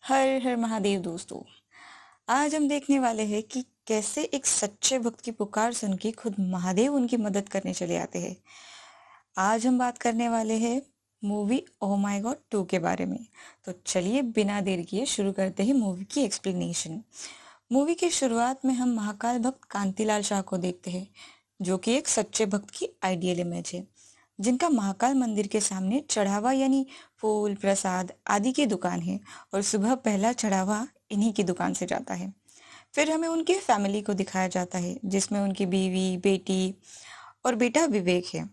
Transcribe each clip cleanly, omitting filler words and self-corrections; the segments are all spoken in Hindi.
हर हर महादेव दोस्तों। आज हम देखने वाले हैं कि कैसे एक सच्चे भक्त की पुकार सुन के खुद महादेव उनकी मदद करने चले आते हैं। आज हम बात करने वाले हैं मूवी ओह माय गॉड 2 के बारे में। तो चलिए बिना देर किए शुरू करते हैं मूवी की एक्सप्लेनेशन। मूवी की शुरुआत में हम महाकाल भक्त कांतिलाल शाह को देखते हैं, जो कि एक सच्चे भक्त की आइडियल इमेज है, जिनका महाकाल मंदिर के सामने चढ़ावा यानी फूल प्रसाद आदि की दुकान है और सुबह पहला चढ़ावा इन्हीं की दुकान से जाता है। फिर हमें उनके फैमिली को दिखाया जाता है, जिसमें उनकी बीवी, बेटी और बेटा विवेक है।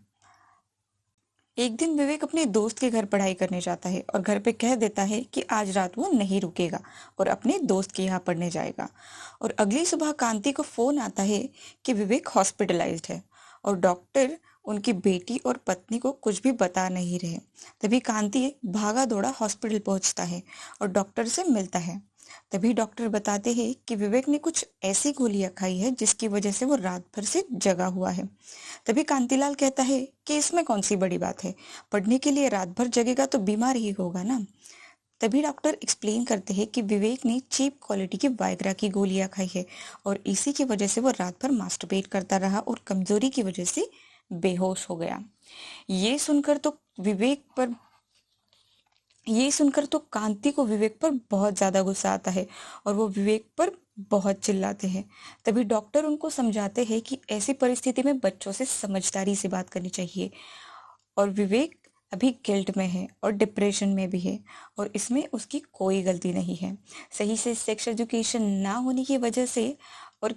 एक दिन विवेक अपने दोस्त के घर पढ़ाई करने जाता है और घर पे कह देता है कि आज रात वो नहीं रुकेगा और अपने दोस्त के यहाँ पढ़ने जाएगा। और अगली सुबह कांति को फोन आता है कि विवेक हॉस्पिटलाइज्ड है और डॉक्टर उनकी बेटी और पत्नी को कुछ भी बता नहीं रहे। तभी कांति भागा दौड़ा हॉस्पिटल पहुंचता है और डॉक्टर से मिलता है। तभी डॉक्टर बताते हैं कि विवेक ने कुछ ऐसी गोलियां खाई है जिसकी वजह से वो रात भर से जगा हुआ है। तभी कांतिलाल कहता है कि इसमें कौन सी बड़ी बात है, पढ़ने के लिए रात भर जगेगा तो बीमार ही होगा ना। तभी डॉक्टर एक्सप्लेन करते हैं कि विवेक ने चीप क्वालिटी की वाइग्रा की गोलियां खाई है और इसी की वजह से वो रात भर मास्टरबेट करता रहा और कमजोरी की वजह से बेहोश हो गया। ये सुनकर तो विवेक पर ये सुनकर तो कांति को विवेक पर बहुत ज्यादा गुस्सा आता है और वो विवेक पर बहुत चिल्लाते हैं। तभी डॉक्टर उनको समझाते हैं कि ऐसी परिस्थिति में बच्चों से समझदारी से बात करनी चाहिए और विवेक अभी गिल्ट में है और डिप्रेशन में भी है और इसमें उसकी कोई गलती नहीं है। सही से सेक्स एजुकेशन ना होने की वजह से और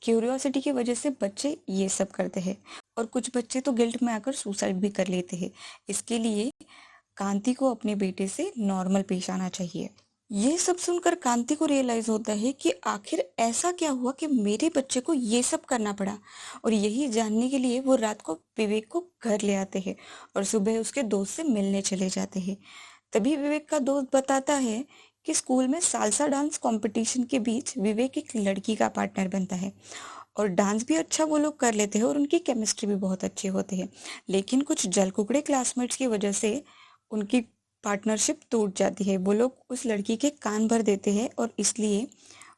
क्यूरियोसिटी की वजह से बच्चे ये सब करते हैं और कुछ बच्चे तो गिल्ट में आकर सुसाइड भी कर लेते हैं। इसके लिए कांति को अपने बेटे से नॉर्मल पेश आना चाहिए। ये सब सुनकर कांति को रियलाइज होता है कि आखिर ऐसा क्या हुआ कि मेरे बच्चे को ये सब करना पड़ा, और यही जानने के लिए वो रात को विवेक को घर ले आते हैं और सुबह उसके दोस्त से मिलने चले जाते हैं। तभी विवेक का दोस्त बताता है कि स्कूल में सालसा डांस कंपटीशन के बीच विवेक एक लड़की का पार्टनर बनता है और डांस भी अच्छा वो लोग कर लेते हैं और उनकी केमिस्ट्री भी बहुत अच्छी होती है। लेकिन कुछ जलकुकड़े क्लासमेट्स की वजह से उनकी पार्टनरशिप टूट जाती है। वो लोग उस लड़की के कान भर देते हैं और इसलिए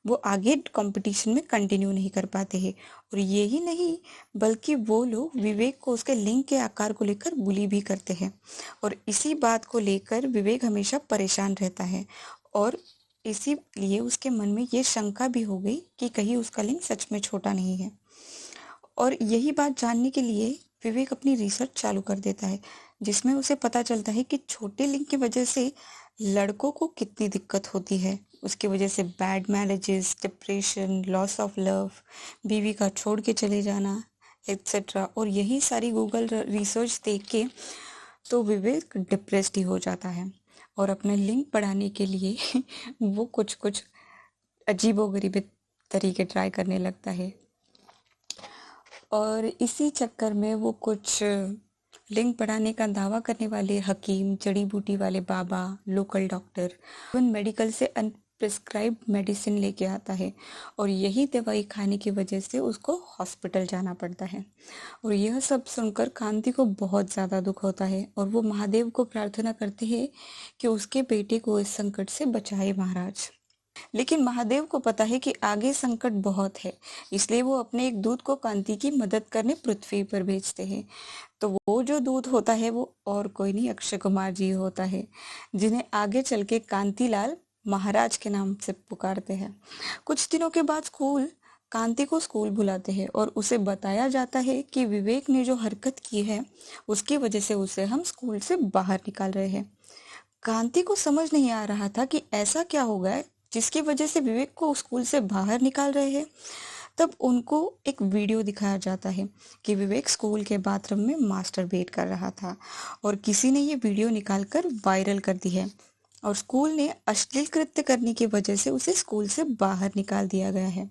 वो आगे कंपटीशन में कंटिन्यू नहीं कर पाते हैं। और यही नहीं बल्कि वो लोग विवेक को उसके लिंग के आकार को लेकर बुली भी करते हैं और इसी बात को लेकर विवेक हमेशा परेशान रहता है और इसीलिए उसके मन में ये शंका भी हो गई कि कहीं उसका लिंग सच में छोटा नहीं है। और यही बात जानने के लिए विवेक अपनी रिसर्च चालू कर देता है, जिसमें उसे पता चलता है कि छोटे लिंग की वजह से लड़कों को कितनी दिक्कत होती है। उसकी वजह से bad marriages, depression, loss of love, बीवी का छोड़ के चले जाना एक्सेट्रा। और यही सारी गूगल रिसर्च देख के तो विवेक डिप्रेस्ड ही हो जाता है और अपने लिंग बढ़ाने के लिए वो कुछ कुछ अजीबोगरीब तरीके ट्राई करने लगता है और इसी चक्कर में वो कुछ लिंग बढ़ाने का दावा करने वाले हकीम, जड़ी बूटी वाले बाबा, लोकल डॉक्टर, उन मेडिकल से अनप्रिस्क्राइब मेडिसिन लेके आता है और यही दवाई खाने की वजह से उसको हॉस्पिटल जाना पड़ता है। और यह सब सुनकर कांति को बहुत ज़्यादा दुख होता है और वो महादेव को प्रार्थना करते हैं कि उसके बेटे को इस संकट से बचाए महाराज। लेकिन महादेव को पता है कि आगे संकट बहुत है, इसलिए वो अपने एक दूत को कांति की मदद करने पृथ्वी पर भेजते हैं। तो वो जो दूत होता है वो और कोई नहीं, अक्षय कुमार जी होता है, जिन्हें आगे चल के कांतिलाल महाराज के नाम से पुकारते हैं। कुछ दिनों के बाद कांति को स्कूल बुलाते हैं और उसे बताया जाता है कि विवेक ने जो हरकत की है उसकी वजह से उसे हम स्कूल से बाहर निकाल रहे हैं। कांति को समझ नहीं आ रहा था कि ऐसा क्या हो गया जिसकी वजह से विवेक को स्कूल से बाहर निकाल रहे हैं। तब उनको एक वीडियो दिखाया जाता है कि विवेक स्कूल के बाथरूम में मास्टरबेट कर रहा था और किसी ने ये वीडियो निकालकर वायरल कर दी है और स्कूल ने अश्लील कृत्य करने की वजह से उसे स्कूल से बाहर निकाल दिया गया है।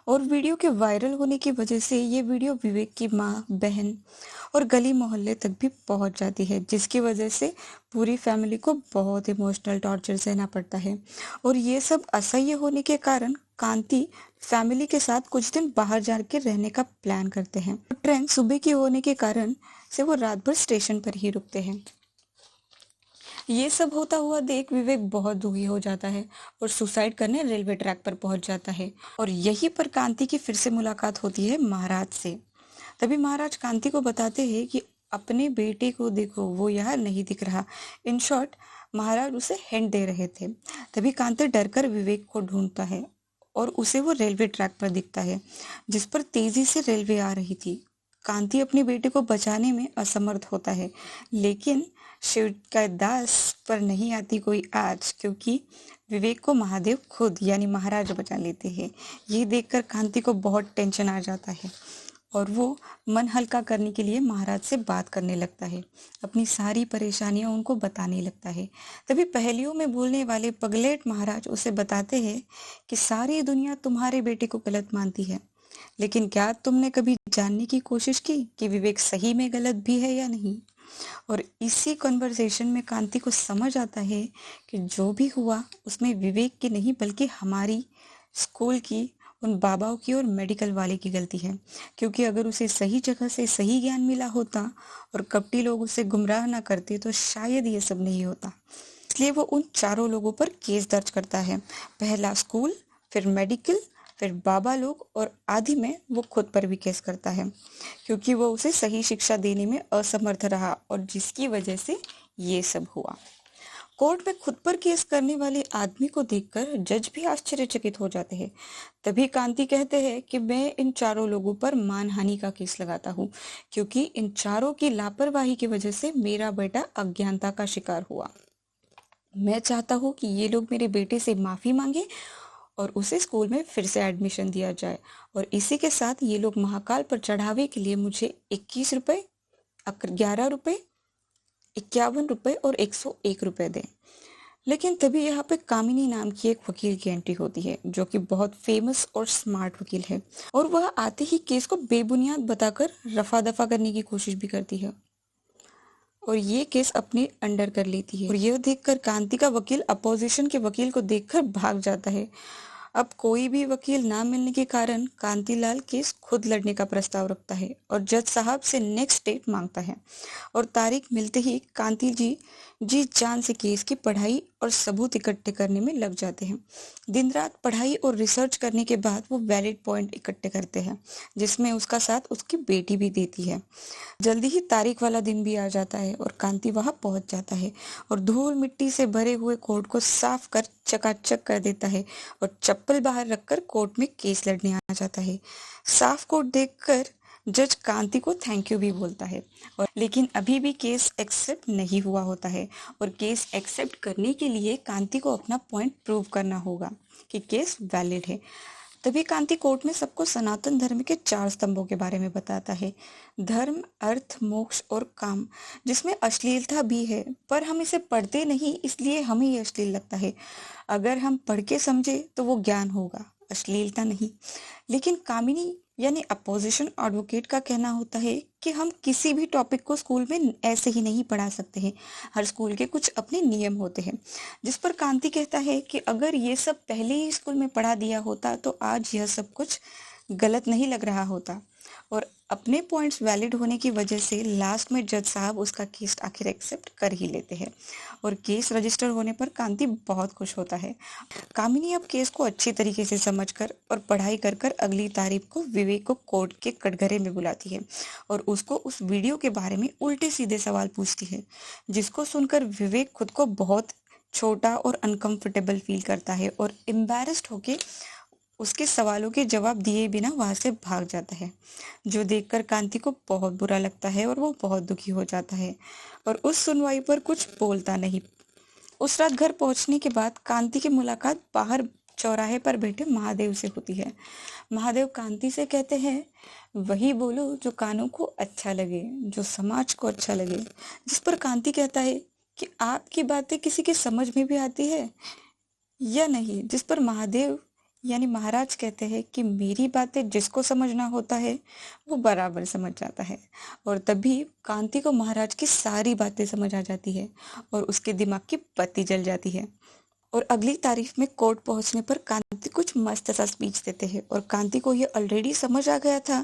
और वीडियो के वायरल होने की वजह से ये वीडियो विवेक की माँ, बहन और गली मोहल्ले तक भी पहुंच जाती है, जिसकी वजह से पूरी फैमिली को बहुत इमोशनल टॉर्चर सहना पड़ता है। और ये सब असह्य होने के कारण कांति फैमिली के साथ कुछ दिन बाहर जाकर रहने का प्लान करते हैं। ट्रेन सुबह की होने के कारण से वो रात भर स्टेशन पर ही रुकते हैं। ये सब होता हुआ देख विवेक बहुत दुखी हो जाता है और सुसाइड करने रेलवे ट्रैक पर पहुंच जाता है। और यहीं पर कांति की फिर से मुलाकात होती है महाराज से। तभी महाराज कांति को बताते हैं कि अपने बेटे को देखो, वो यहाँ नहीं दिख रहा। इन शॉर्ट, महाराज उसे हिंट दे रहे थे। तभी कांति डरकर विवेक को ढूंढता है और उसे वो रेलवे ट्रैक पर दिखता है जिस पर तेजी से रेलवे आ रही थी। कांति अपने बेटे को बचाने में असमर्थ होता है, लेकिन शिव का दास पर नहीं आती कोई आज, क्योंकि विवेक को महादेव खुद यानी महाराज बचा लेते हैं। ये देखकर कांति को बहुत टेंशन आ जाता है और वो मन हल्का करने के लिए महाराज से बात करने लगता है, अपनी सारी परेशानियां उनको बताने लगता है। तभी पहेलियों में बोलने वाले पगलेट महाराज उसे बताते हैं कि सारी दुनिया तुम्हारे बेटे को गलत मानती है, लेकिन क्या तुमने कभी जानने की कोशिश की कि विवेक सही में गलत भी है या नहीं। और इसी कन्वर्सेशन में कांति को समझ आता है कि जो भी हुआ उसमें विवेक की नहीं बल्कि हमारी स्कूल की, उन बाबाओं की और मेडिकल वाले की गलती है, क्योंकि अगर उसे सही जगह से सही ज्ञान मिला होता और कपटी लोग उसे गुमराह ना करते तो शायद ये सब नहीं होता। इसलिए वो उन चारों लोगों पर केस दर्ज करता है, पहला स्कूल, फिर मेडिकल, फिर बाबा लोग और आदि में वो खुद पर भी केस करता है, क्योंकि वो उसे सही शिक्षा देने में असमर्थ रहा और जिसकी वजह से ये सब हुआ। कोर्ट में खुद पर केस करने वाले आदमी को देखकर जज भी आश्चर्यचकित हो जाते हैं। तभी कांति कहते हैं कि मैं इन चारों लोगों पर मानहानि का केस लगाता हूँ, क्योंकि इन चारों की लापरवाही की वजह से मेरा बेटा अज्ञानता का शिकार हुआ। मैं चाहता हूँ कि ये लोग मेरे बेटे से माफी मांगे और उसे स्कूल में फिर से एडमिशन दिया जाए, और इसी के साथ ये लोग महाकाल पर चढ़ावे के लिए मुझे 21 रुपए, 11 रुपए, 51 रुपए और 101 रुपए दें। लेकिन तभी यहाँ पे कामिनी नाम की एक वकील की एंट्री होती है, जो कि बहुत फेमस और स्मार्ट वकील है, और वह आते ही केस को बेबुनियाद बताकर रफा दफा करने की कोशिश भी करती है और ये केस अपने अंडर कर लेती है। और यह देखकर कांति का वकील अपोजिशन के वकील को देखकर भाग जाता है। अब कोई भी वकील ना मिलने के कारण कांतिलाल केस खुद लड़ने का प्रस्ताव रखता है और जज साहब से नेक्स्ट डेट मांगता है, और तारीख मिलते ही कांति जी जान से केस की पढ़ाई और सबूत इकट्ठे करने में लग जाते हैं। दिन रात पढ़ाई और रिसर्च करने के बाद वो वैलिड पॉइंट इकट्ठे करते हैं, जिसमें उसका साथ उसकी बेटी भी देती है। जल्दी ही तारीख वाला दिन भी आ जाता है और कांति वहां पहुंच जाता है और धूल मिट्टी से भरे हुए कोर्ट को साफ कर चकाचक कर देता है और चप्पल बाहर रखकर कोर्ट में केस लड़ने आ जाता है। साफ कोर्ट देखकर जज कांति को थैंक यू भी बोलता है, और लेकिन अभी भी केस एक्सेप्ट नहीं हुआ होता है, और केस एक्सेप्ट करने के लिए कांति को अपना पॉइंट प्रूव करना होगा कि केस वैलिड है। तभी कांति कोर्ट में सबको सनातन धर्म के 4 स्तंभों के बारे में बताता है, धर्म, अर्थ, मोक्ष और काम, जिसमें अश्लीलता भी है, पर हम इसे पढ़ते नहीं इसलिए हमें ये अश्लील लगता है। अगर हम पढ़ के समझे तो वो ज्ञान होगा, अश्लीलता नहीं। लेकिन कामिनी यानी अपोजिशन एडवोकेट का कहना होता है कि हम किसी भी टॉपिक को स्कूल में ऐसे ही नहीं पढ़ा सकते हैं, हर स्कूल के कुछ अपने नियम होते हैं। जिस पर कांति कहता है कि अगर ये सब पहले ही स्कूल में पढ़ा दिया होता तो आज यह सब कुछ गलत नहीं लग रहा होता, और अपने पॉइंट्स वैलिड होने की वजह से लास्ट में जज साहब उसका केस आखिर एक्सेप्ट कर ही लेते हैं, और केस रजिस्टर होने पर कांति बहुत खुश होता है। कामिनी अब केस को अच्छी तरीके से समझकर और पढ़ाई कर कर अगली तारीख को विवेक को कोर्ट के कटघरे में बुलाती है और उसको उस वीडियो के बारे में उल्टे सीधे सवाल पूछती है, जिसको सुनकर विवेक खुद को बहुत छोटा और अनकंफर्टेबल फील करता है और एम्बैरेस्ड होके उसके सवालों के जवाब दिए बिना वहां से भाग जाता है, जो देखकर कांति को बहुत बुरा लगता है और वो बहुत दुखी हो जाता है और उस सुनवाई पर कुछ बोलता नहीं। उस रात घर पहुंचने के बाद कांति की मुलाकात बाहर चौराहे पर बैठे महादेव से होती है। महादेव कांति से कहते हैं, वही बोलो जो कानों को अच्छा लगे, जो समाज को अच्छा लगे। जिस पर कांति कहता है कि आपकी बातें किसी के समझ में भी आती है या नहीं। जिस पर महादेव यानी महाराज कहते हैं कि मेरी बातें जिसको समझना होता है वो बराबर समझ जाता है, और तभी कांति को महाराज की सारी बातें समझ आ जाती है और उसके दिमाग की बत्ती जल जाती है। और अगली तारीख में कोर्ट पहुंचने पर कांति कुछ मस्त सा स्पीच देते हैं, और कांति को ये ऑलरेडी समझ आ गया था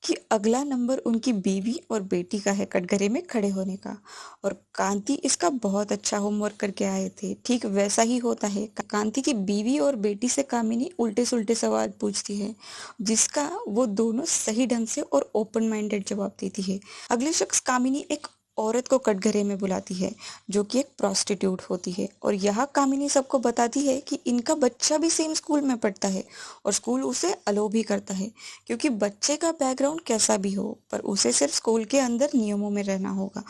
कि अगला नंबर उनकी बीवी और बेटी का है कटघरे में खड़े होने का, और कांति इसका बहुत अच्छा होमवर्क करके आए थे। ठीक वैसा ही होता है। कांति की बीवी और बेटी से कामिनी उल्टे सुल्टे सवाल पूछती है, जिसका वो दोनों सही ढंग से और ओपन माइंडेड जवाब देती है। अगले शख्स कामिनी एक औरत को कटघरे में बुलाती है, जो कि एक प्रोस्टिट्यूट होती है, और यह कामिनी सबको बताती है कि इनका बच्चा भी सेम स्कूल में पढ़ता है और स्कूल उसे अलो भी करता है, क्योंकि बच्चे का बैकग्राउंड कैसा भी हो, पर उसे सिर्फ स्कूल के अंदर नियमों में रहना होगा।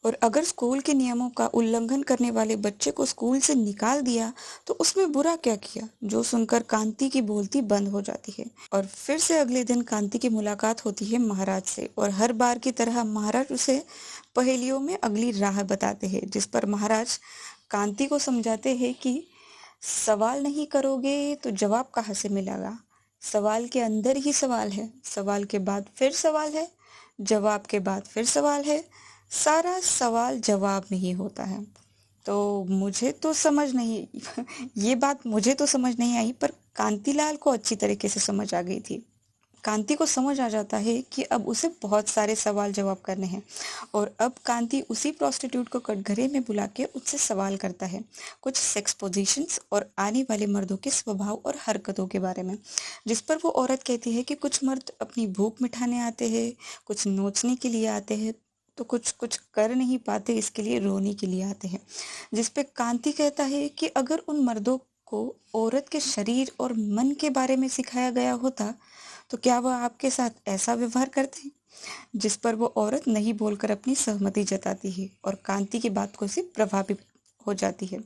और अगर स्कूल के नियमों का उल्लंघन करने वाले बच्चे को स्कूल से निकाल दिया तो उसमें बुरा क्या किया। जो सुनकर कांति की बोलती बंद हो जाती है। और फिर से अगले दिन कांति की मुलाकात होती है महाराज से, और हर बार की तरह महाराज उसे पहेलियों में अगली राह बताते हैं, जिस पर महाराज कांति को समझाते हैं कि सवाल नहीं करोगे तो जवाब कहाँ से मिलेगा। सवाल के अंदर ही सवाल है, सवाल के बाद फिर सवाल है, जवाब के बाद फिर सवाल है, सारा सवाल जवाब में ही होता है। तो मुझे तो समझ नहीं ये बात मुझे तो समझ नहीं आई, पर कांतिलाल को अच्छी तरीके से समझ आ गई थी। कांति को समझ आ जाता है कि अब उसे बहुत सारे सवाल जवाब करने हैं, और अब कांति उसी प्रोस्टिट्यूट को कटघरे में बुला के उससे सवाल करता है कुछ सेक्स पोजीशंस और आने वाले मर्दों के स्वभाव और हरकतों के बारे में, जिस पर वो औरत कहती है कि कुछ मर्द अपनी भूख मिटाने आते हैं, कुछ नोचने के लिए आते हैं, तो कुछ कुछ कर नहीं पाते इसके लिए रोने के लिए आते हैं। जिस पे कांति कहता है कि अगर उन मर्दों को औरत के शरीर और मन के बारे में सिखाया गया होता तो क्या वह आपके साथ ऐसा व्यवहार करते। जिस पर वो औरत नहीं बोलकर अपनी सहमति जताती है, और कांति की बात को से प्रभावित हो जाती है।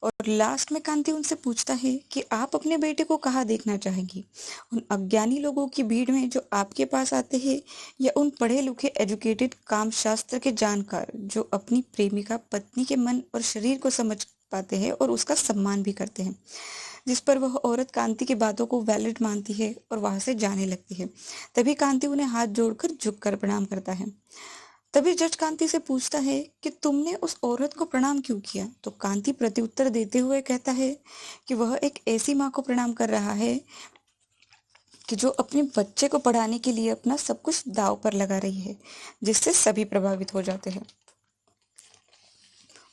और लास्ट में कांति उनसे पूछता है कि आप अपने बेटे को कहाँ देखना चाहेंगी, उन अज्ञानी लोगों की भीड़ में जो आपके पास आते हैं, या उन पढ़े लिखे एजुकेटेड काम शास्त्र के जानकार जो अपनी प्रेमिका पत्नी के मन और शरीर को समझ पाते हैं और उसका सम्मान भी करते हैं। जिस पर वह औरत कांति की बातों को वैलिड मानती है और वहां से जाने लगती है। तभी कांति उन्हें हाथ जोड़कर झुककर प्रणाम करता है। तभी जज कांति से पूछता है कि तुमने उस औरत को प्रणाम क्यों किया। तो कांति प्रत्युत्तर देते हुए कहता है कि वह एक ऐसी माँ को प्रणाम कर रहा है कि जो अपने बच्चे को पढ़ाने के लिए अपना सब कुछ दांव पर लगा रही है, जिससे सभी प्रभावित हो जाते हैं।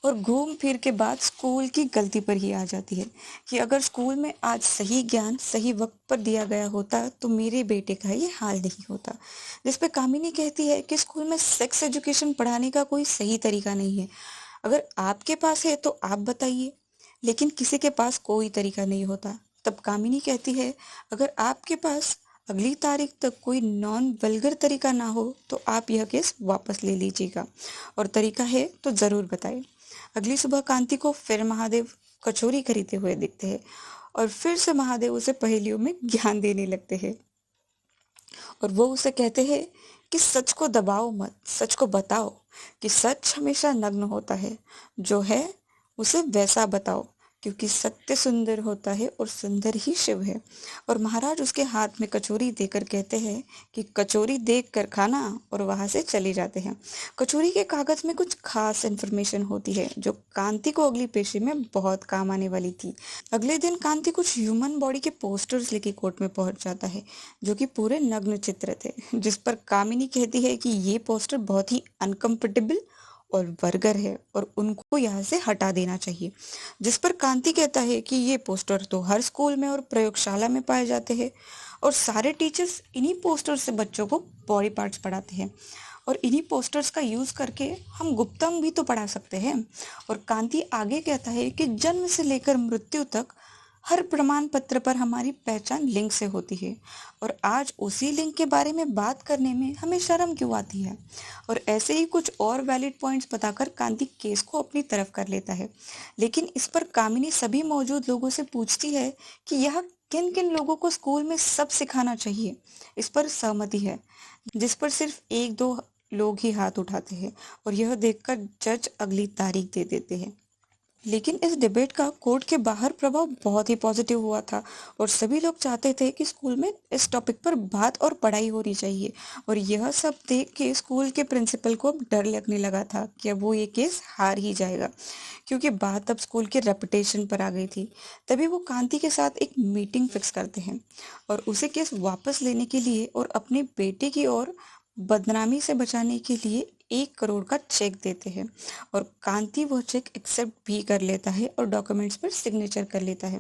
और घूम फिर के बाद स्कूल की गलती पर ही आ जाती है कि अगर स्कूल में आज सही ज्ञान सही वक्त पर दिया गया होता तो मेरे बेटे का ये हाल नहीं होता। जिस पे कामिनी कहती है कि स्कूल में सेक्स एजुकेशन पढ़ाने का कोई सही तरीका नहीं है। अगर आपके पास है तो आप बताइए, लेकिन किसी के पास कोई तरीका नहीं होता। तब कामिनी कहती है अगर आपके पास अगली तारीख तक कोई नॉन वल्गर तरीका ना हो तो आप यह केस वापस ले लीजिएगा, और तरीका है तो जरूर बताएं। अगली सुबह कांति को फिर महादेव कचौरी खरीदते हुए दिखते हैं, और फिर से महादेव उसे पहेलियों में ज्ञान देने लगते हैं। और वो उसे कहते हैं कि सच को दबाओ मत, सच को बताओ कि सच हमेशा नग्न होता है, जो है उसे वैसा बताओ, क्योंकि सत्य सुंदर होता है और सुंदर ही शिव है। और महाराज उसके हाथ में कचौरी देकर कहते हैं कि कचौरी देख कर खाना, और वहां से चले जाते हैं। कचौरी के कागज में कुछ खास इन्फॉर्मेशन होती है जो कांति को अगली पेशी में बहुत काम आने वाली थी। अगले दिन कांति कुछ ह्यूमन बॉडी के पोस्टर्स लेके कोर्ट में पहुंच जाता है, जो कि पूरे नग्न चित्र थे। जिस पर कामिनी कहती है कि ये पोस्टर बहुत ही अनकंफर्टेबल और वर्गर है और उनको यहाँ से हटा देना चाहिए। जिस पर कांति कहता है कि ये पोस्टर तो हर स्कूल में और प्रयोगशाला में पाए जाते हैं, और सारे टीचर्स इन्हीं पोस्टर से बच्चों को बॉडी पार्ट्स पढ़ाते हैं, और इन्हीं पोस्टर्स का यूज करके हम गुप्तंग भी तो पढ़ा सकते हैं। और कांति आगे कहता है कि जन्म से लेकर मृत्यु तक हर प्रमाण पत्र पर हमारी पहचान लिंग से होती है, और आज उसी लिंग के बारे में बात करने में हमें शर्म क्यों आती है। और ऐसे ही कुछ और वैलिड पॉइंट्स बताकर कांति केस को अपनी तरफ कर लेता है। लेकिन इस पर कामिनी सभी मौजूद लोगों से पूछती है कि यह किन किन लोगों को स्कूल में सब सिखाना चाहिए। इस पर सहमति है, जिस पर सिर्फ एक दो लोग ही हाथ उठाते हैं, और यह देखकर जज अगली तारीख दे देते हैं। लेकिन इस डिबेट का कोर्ट के बाहर प्रभाव बहुत ही पॉजिटिव हुआ था और सभी लोग चाहते थे कि स्कूल में इस टॉपिक पर बात और पढ़ाई होनी चाहिए। और यह सब देख के स्कूल के प्रिंसिपल को अब डर लगने लगा था कि अब वो ये केस हार ही जाएगा, क्योंकि बात अब स्कूल के रेपुटेशन पर आ गई थी। तभी वो कांति के साथ एक मीटिंग फिक्स करते हैं और उसे केस वापस लेने के लिए और अपने बेटे की और बदनामी से बचाने के लिए 1 करोड़ का चेक देते हैं। और कांति वो चेक एक्सेप्ट भी कर लेता है और डॉक्यूमेंट्स पर सिग्नेचर कर लेता है।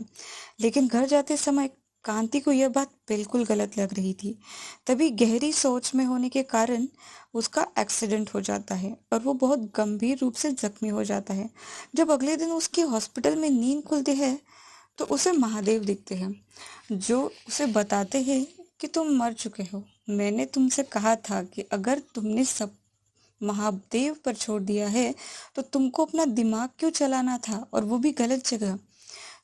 लेकिन घर जाते समय कांति को यह बात बिल्कुल गलत लग रही थी। तभी गहरी सोच में होने के कारण उसका एक्सीडेंट हो जाता है और वो बहुत गंभीर रूप से जख्मी हो जाता है। जब अगले दिन उसकी हॉस्पिटल में नींद खुलती है तो उसे महादेव दिखते हैं, जो उसे बताते हैं कि तुम मर चुके हो। मैंने तुमसे कहा था कि अगर तुमने सब महादेव पर छोड़ दिया है तो तुमको अपना दिमाग क्यों चलाना था, और वो भी गलत जगह।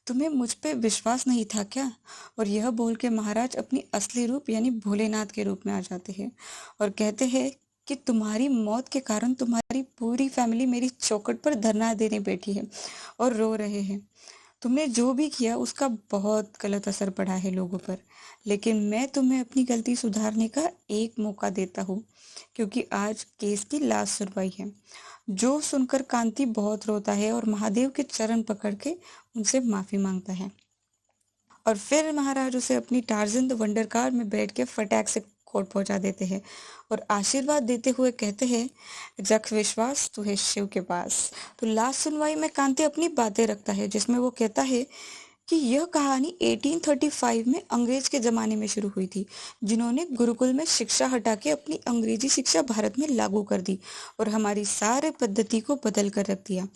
तुम्हें मुझ पे विश्वास नहीं था क्या? और यह बोल के महाराज अपनी असली रूप यानी भोलेनाथ के रूप में आ जाते हैं और कहते हैं कि तुम्हारी मौत के कारण तुम्हारी पूरी फैमिली मेरी चौखट पर धरना देने बैठी है और रो रहे हैं। तुमने जो भी किया उसका बहुत गलत असर पड़ा है लोगों पर, लेकिन मैं तुम्हें अपनी गलती सुधारने का एक मौका देता हूँ, क्योंकि आज केस की लास्ट सुनवाई है। जो सुनकर कांति बहुत रोता है और महादेव के चरण पकड़ के उनसे माफी मांगता है। और फिर महाराज उसे अपनी टार्जन द वंडर कार में बैठ के फटाक से कोर्ट पहुंचा देते हैं और आशीर्वाद देते हुए कहते हैं, रख विश्वास तू है शिव के पास। तो लास्ट सुनवाई में कांति अपनी बातें रखता है, जिसमें वो कहता है कि यह कहानी 1835 में अंग्रेज के जमाने में शुरू हुई थी, जिन्होंने गुरुकुल में शिक्षा हटा के अपनी अंग्रेजी शिक्षा भारत में लागू कर दी और हमारी सारे पद्धति को बदल कर रख दिया,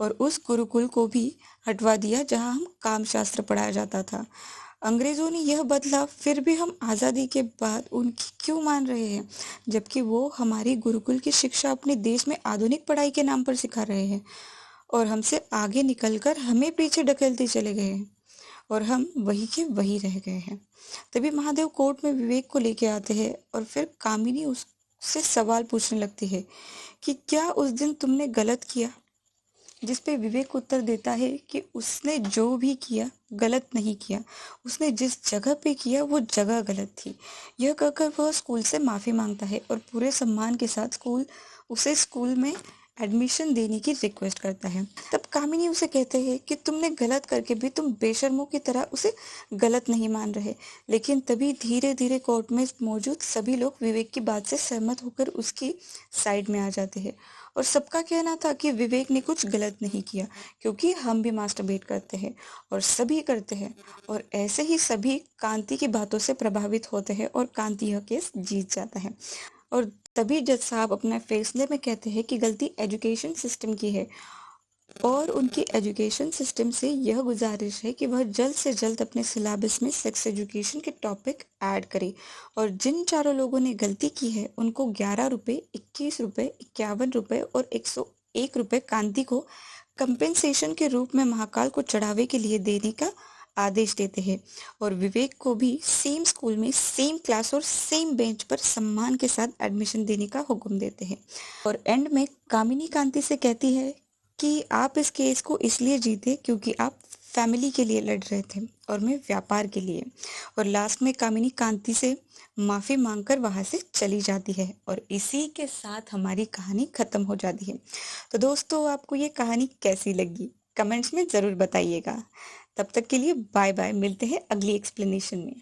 और उस गुरुकुल को भी हटवा दिया जहां हम काम शास्त्र पढ़ाया जाता था। अंग्रेजों ने यह बदला, फिर भी हम आज़ादी के बाद उनकी क्यों मान रहे हैं, जबकि वो हमारी गुरुकुल की शिक्षा अपने देश में आधुनिक पढ़ाई के नाम पर सिखा रहे हैं और हमसे आगे निकलकर हमें पीछे ढकेलते चले गए हैं और हम वही के वही रह गए हैं। तभी महादेव कोर्ट में विवेक को लेके आते हैं और फिर कामिनी उससे सवाल पूछने लगती है कि क्या उस दिन तुमने गलत किया, जिस पे विवेक उत्तर देता है कि उसने जो भी किया गलत नहीं किया, उसने जिस जगह पे किया वो जगह गलत थी। यह कहकर वह स्कूल से माफी मांगता है और पूरे सम्मान के साथ उसे स्कूल में एडमिशन देने की रिक्वेस्ट करता है। तब कामिनी उसे कहते हैं कि तुमने गलत करके भी तुम बेशर्मों की तरह उसे गलत नहीं मान रहे। लेकिन तभी धीरे धीरे कोर्ट में मौजूद सभी लोग विवेक की बात से सहमत होकर उसकी साइड में आ जाते हैं और सबका कहना था कि विवेक ने कुछ गलत नहीं किया, क्योंकि हम भी मास्टरबेट करते हैं और सभी करते हैं। और ऐसे ही सभी कांति की बातों से प्रभावित होते हैं और कांति यह केस जीत जाता है। और तभी जज साहब अपने फैसले में कहते हैं कि गलती एजुकेशन सिस्टम की है और उनकी एजुकेशन सिस्टम से यह गुजारिश है कि वह जल्द से जल्द अपने सिलेबस में सेक्स एजुकेशन के टॉपिक ऐड करे और जिन चारों लोगों ने गलती की है उनको 11 रुपये, 21 रुपये, 51 रुपये और 101 रुपये कांति को कंपेंसेशन के रूप में महाकाल को चढ़ावे के लिए देने का आदेश देते हैं और विवेक को भी सेम स्कूल में सेम क्लास और सेम बेंच पर सम्मान के साथ एडमिशन देने का हुक्म देते हैं। और एंड में कामिनी कांति से कहती है कि आप इस केस को इसलिए जीते क्योंकि आप फैमिली के लिए लड़ रहे थे और मैं व्यापार के लिए। और लास्ट में कामिनी कांति से माफी मांगकर वहां से चली जाती है और इसी के साथ हमारी कहानी खत्म हो जाती है। तो दोस्तों, आपको ये कहानी कैसी लगी कमेंट्स में जरूर बताइएगा। तब तक के लिए बाय बाय, मिलते हैं अगली एक्सप्लेनेशन में।